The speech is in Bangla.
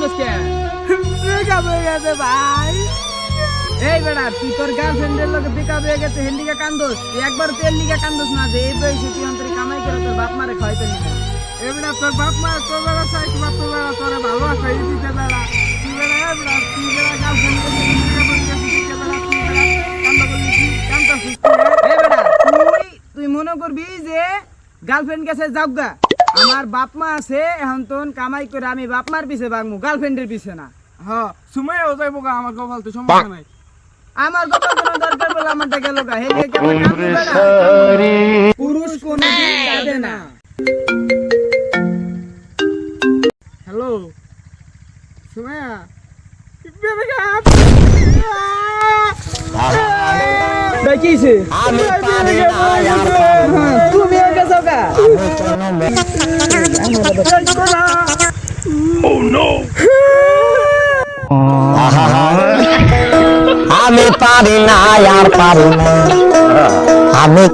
কান্দোস কে? ব্রেকআপ হয়ে গেছে ভাই। এই বেটা তুই তোর গার্লফ্রেন্ডের লগে ব্রেকআপ হয়ে গেছে হেন্ডিকে কান্দোস, তুই একবার তেল লিগে কান্দোস না যে এই বয়সে তুই অন্তরে কামাই করে তোর বাপ মারে খাওয়াইতে নিবি। এবারে তোর বাপ মা তোর বেলা চাই তোমার তোর বেলা তোরে ভালো আছে এই দিতে বেলা তুই বেলা এবলা তুই বেলা গার্লফ্রেন্ড করে দিতে বলছিস দিতে বেলা তুই বেলা কান্দ বললি কি কান্দ সুস্থ এই বেটা তুই মনে করবি যে গার্লফ্রেন্ড গেছে যাওগা, আমার বাপ মা আছে এখন তোন কামাই করে আমি বাপ মার পিছে ভাগমু, গার্লফ্রেন্ডের পিছে না। হ্যাঁ সুমাইও যাইবো গা আমার গোপাল তো সমস্যা নাই। আমার কথা কোনো দরকার বলে আমারটা গেল গা হেলে কেমন কান্দে বেটা, পুরুষ কোনো দিন কাঁদে না। হ্যালো সুমাইয়া ব্রেকআপ ভাই কি হইছে? আমি পারি না আর তুমি ওকে যাওগা। আমি পারি না আর পারি না আমি